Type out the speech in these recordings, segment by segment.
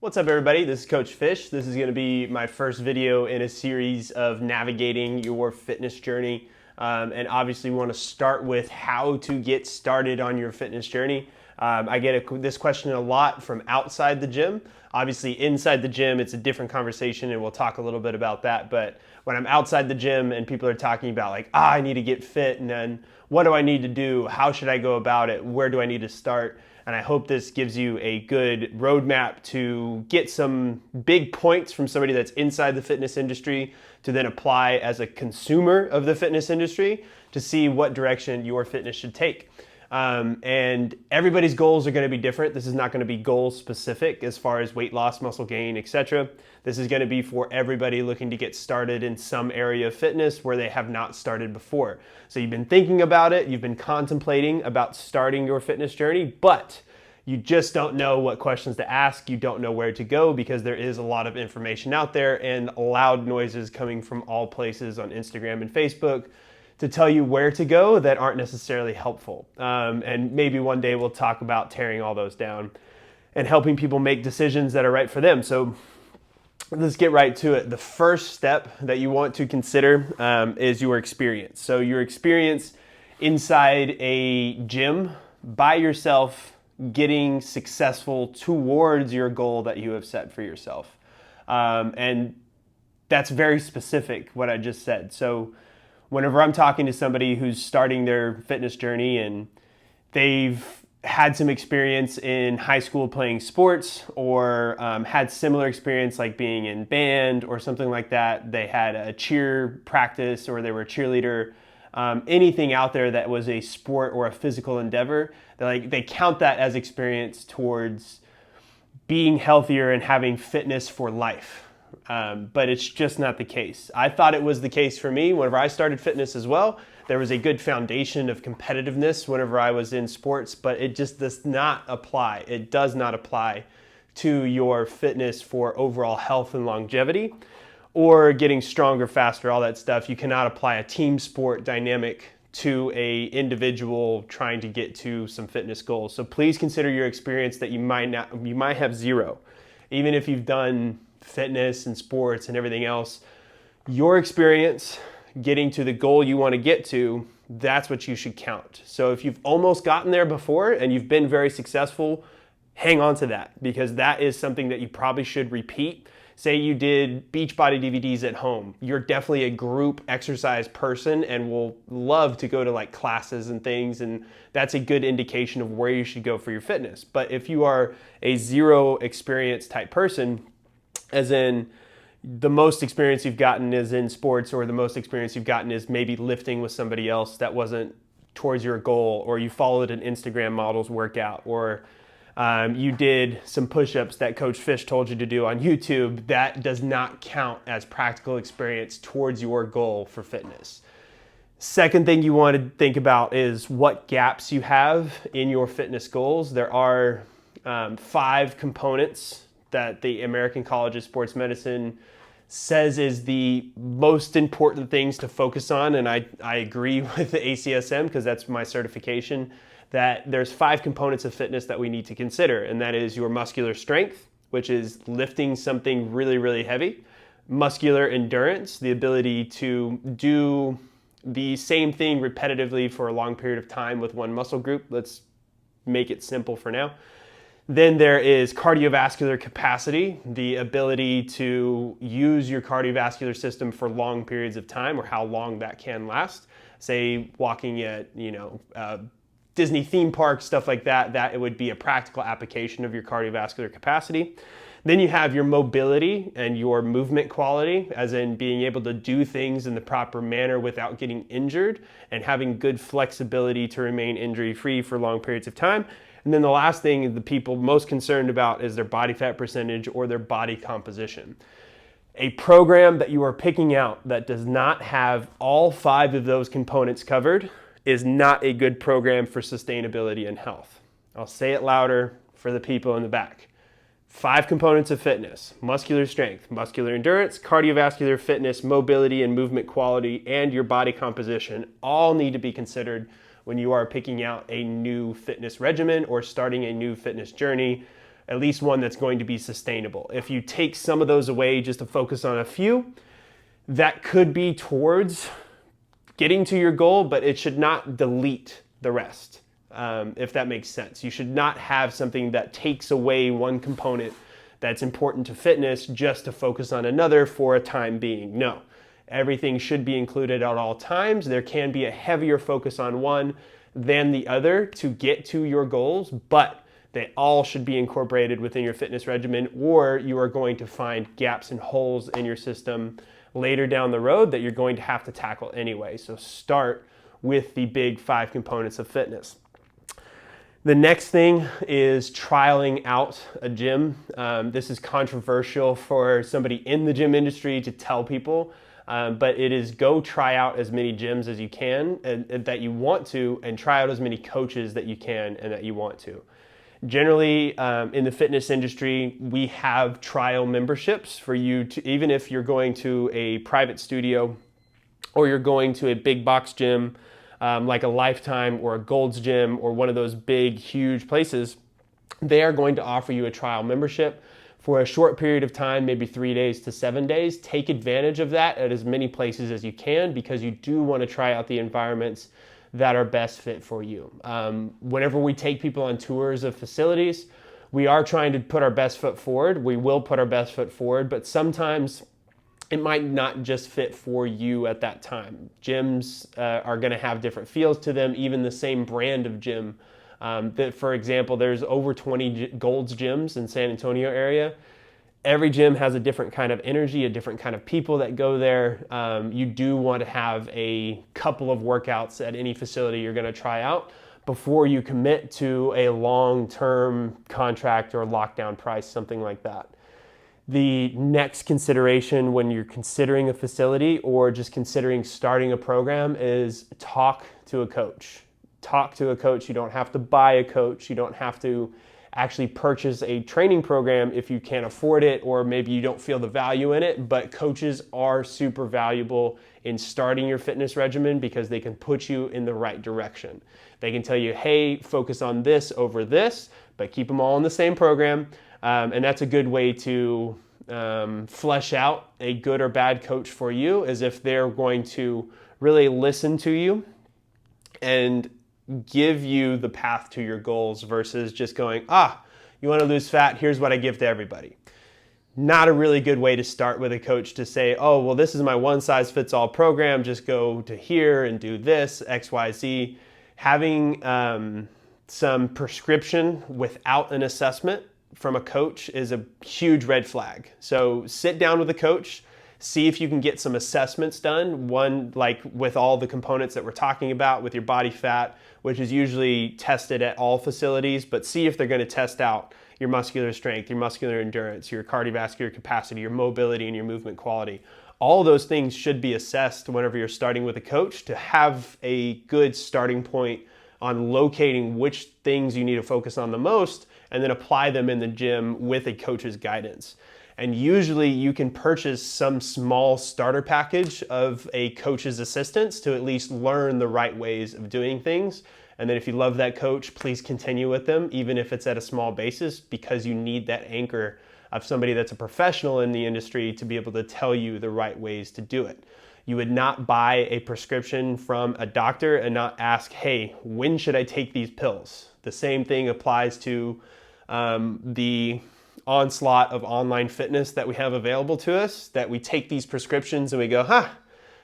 What's up, everybody? This is Coach Fish. This is going to be my first video in a series of navigating your fitness journey. And obviously we want to start with how to get started on your fitness journey. I get this question a lot from outside the gym. Obviously inside the gym, it's a different conversation and we'll talk a little bit about that. But when I'm outside the gym and people are talking about like, I need to get fit and then what do I need to do? How should I go about it? Where do I need to start? And I hope this gives you a good roadmap to get some big points from somebody that's inside the fitness industry to then apply as a consumer of the fitness industry to see what direction your fitness should take. And everybody's goals are going to be different. This is not going to be goal specific as far as weight loss, muscle gain, etc. This is going to be for everybody looking to get started in some area of fitness where they have not started before. So you've been thinking about it, you've been contemplating about starting your fitness journey, but you just don't know what questions to ask. You don't know where to go because there is a lot of information out there and loud noises coming from all places on Instagram and Facebook to tell you where to go that aren't necessarily helpful. And maybe one day we'll talk about tearing all those down and helping people make decisions that are right for them. So let's get right to it. The first step that you want to consider is your experience. So your experience inside a gym by yourself, getting successful towards your goal that you have set for yourself. And that's very specific, what I just said. So whenever I'm talking to somebody who's starting their fitness journey and they've had some experience in high school playing sports or had similar experience like being in band or something like that, they had a cheer practice or they were a cheerleader, anything out there that was a sport or a physical endeavor, they count that as experience towards being healthier and having fitness for life. But it's just not the case. I thought it was the case for me whenever I started fitness as well. There was a good foundation of competitiveness whenever I was in sports, but it just does not apply. It does not apply to your fitness for overall health and longevity or getting stronger, faster, all that stuff. You cannot apply a team sport dynamic to a individual trying to get to some fitness goals. So please consider your experience that you might have zero. Even if you've done fitness and sports and everything else, your experience getting to the goal you want to get to, that's what you should count. So if you've almost gotten there before and you've been very successful, hang on to that because that is something that you probably should repeat. Say you did Beachbody DVDs at home. You're definitely a group exercise person and will love to go to like classes and things, and that's a good indication of where you should go for your fitness. But if you are a zero experience type person, as in the most experience you've gotten is in sports, or the most experience you've gotten is maybe lifting with somebody else that wasn't towards your goal, or you followed an Instagram model's workout, or you did some push-ups that Coach Fish told you to do on YouTube, that does not count as practical experience towards your goal for fitness. Second thing you want to think about is what gaps you have in your fitness goals. There are 5 components that the American College of Sports Medicine says is the most important things to focus on. And I agree with the ACSM because that's my certification, that there's 5 components of fitness that we need to consider. And that is your muscular strength, which is lifting something really, really heavy. Muscular endurance, the ability to do the same thing repetitively for a long period of time with one muscle group. Let's make it simple for now. Then there is cardiovascular capacity, the ability to use your cardiovascular system for long periods of time, or how long that can last. Say walking at, Disney theme parks, stuff like that, that it would be a practical application of your cardiovascular capacity. Then you have your mobility and your movement quality, as in being able to do things in the proper manner without getting injured and having good flexibility to remain injury-free for long periods of time. And then the last thing the people most concerned about is their body fat percentage or their body composition. A program that you are picking out that does not have all 5 of those components covered is not a good program for sustainability and health. I'll say it louder for the people in the back. 5 components of fitness: muscular strength, muscular endurance, cardiovascular fitness, mobility and movement quality, and your body composition all need to be considered when you are picking out a new fitness regimen or starting a new fitness journey at least one that's going to be sustainable. If you take some of those away just to focus on a few, that could be towards getting to your goal, but it should not delete the rest, if that makes sense. You should not have something that takes away one component that's important to fitness just to focus on another for a time being. No, everything should be included at all times. There can be a heavier focus on one than the other to get to your goals, but they all should be incorporated within your fitness regimen, or you are going to find gaps and holes in your system later down the road that you're going to have to tackle anyway. So start with the big 5 components of fitness. The next thing is trialing out a gym. This is controversial for somebody in the gym industry to tell people, but it is go try out as many gyms as you can and that you want to, and try out as many coaches that you can and that you want to. Generally, in the fitness industry, we have trial memberships for you to, even if you're going to a private studio or you're going to a big box gym, like a Lifetime or a Gold's Gym or one of those big, huge places, they are going to offer you a trial membership for a short period of time, maybe 3 days to 7 days. Take advantage of that at as many places as you can, because you do want to try out the environments that are best fit for you. Whenever we take people on tours of facilities, we are trying to put our best foot forward. We will put our best foot forward, but sometimes it might not just fit for you at that time. Gyms are gonna have different feels to them, even the same brand of gym. For example, there's over 20 Gold's gyms in San Antonio area. Every gym has a different kind of energy, a different kind of people that go there. You do want to have a couple of workouts at any facility you're going to try out before you commit to a long-term contract or lockdown price, something like that. The next consideration when you're considering a facility or just considering starting a program is talk to a coach. Talk to a coach. You don't have to buy a coach. You don't have to actually purchase a training program if you can't afford it, or maybe you don't feel the value in it, but coaches are super valuable in starting your fitness regimen because they can put you in the right direction. They can tell you, hey, focus on this over this, but keep them all in the same program. And that's a good way to flesh out a good or bad coach for you, is if they're going to really listen to you and give you the path to your goals versus just going, you want to lose fat, here's what I give to everybody. Not a really good way to start with a coach to say, oh, well, this is my one size fits all program, just go to here and do this, X, Y, Z. Having some prescription without an assessment from a coach is a huge red flag. So sit down with a coach, see if you can get some assessments done, one like with all the components that we're talking about with your body fat, which is usually tested at all facilities, but see if they're going to test out your muscular strength, your muscular endurance, your cardiovascular capacity, your mobility, and your movement quality. All those things should be assessed whenever you're starting with a coach to have a good starting point on locating which things you need to focus on the most and then apply them in the gym with a coach's guidance. And usually you can purchase some small starter package of a coach's assistance to at least learn the right ways of doing things. And then if you love that coach, please continue with them, even if it's at a small basis, because you need that anchor of somebody that's a professional in the industry to be able to tell you the right ways to do it. You would not buy a prescription from a doctor and not ask, hey, when should I take these pills? The same thing applies to the onslaught of online fitness that we have available to us, that we take these prescriptions and we go,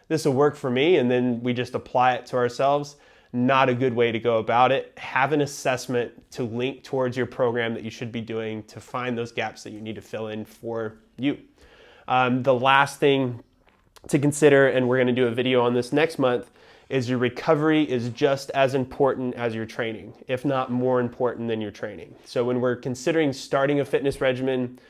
this will work for me, and then we just apply it to ourselves. Not a good way to go about it. Have an assessment to link towards your program that you should be doing to find those gaps that you need to fill in for you. The last thing to consider, and we're going to do a video on this next month, is your recovery is just as important as your training, if not more important than your training. So when we're considering starting a fitness regimen,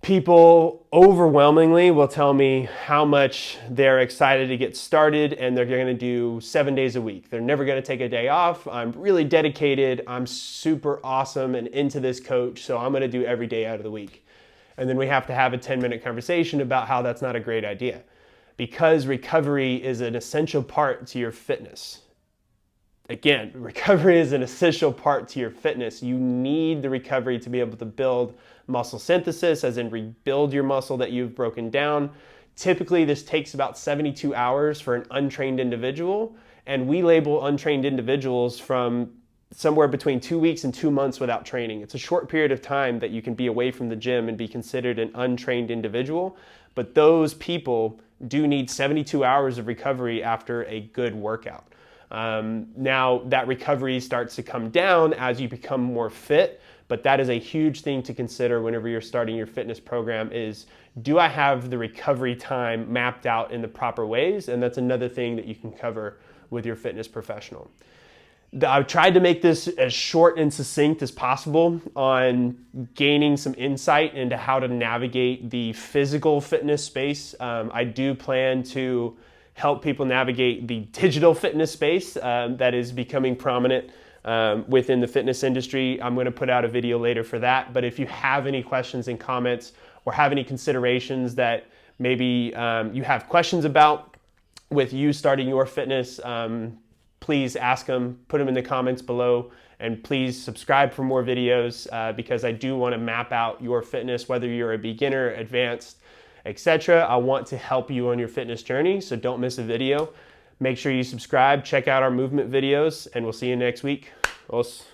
people overwhelmingly will tell me how much they're excited to get started and they're going to do 7 days a week. They're never going to take a day off. I'm really dedicated. I'm super awesome and into this coach, so I'm going to do every day out of the week. And then we have to have a 10-minute conversation about how that's not a great idea, because recovery is an essential part to your fitness. again, recovery is an essential part to your fitness. You need the recovery to be able to build muscle synthesis, as in rebuild your muscle that you've broken down. Typically, this takes about 72 hours for an untrained individual, and we label untrained individuals from somewhere between 2 weeks and 2 months without training. It's a short period of time that you can be away from the gym and be considered an untrained individual, but those people do need 72 hours of recovery after a good workout. Now that recovery starts to come down as you become more fit, but that is a huge thing to consider whenever you're starting your fitness program is, do I have the recovery time mapped out in the proper ways? And that's another thing that you can cover with your fitness professional. I've tried to make this as short and succinct as possible on gaining some insight into how to navigate the physical fitness space. I do plan to help people navigate the digital fitness space that is becoming prominent within the fitness industry. I'm going to put out a video later for that. But if you have any questions and comments or have any considerations that maybe you have questions about with you starting your fitness, please ask them, put them in the comments below, and please subscribe for more videos because I do want to map out your fitness, whether you're a beginner, advanced, etc. I want to help you on your fitness journey, so don't miss a video. Make sure you subscribe, check out our movement videos, and we'll see you next week. Os.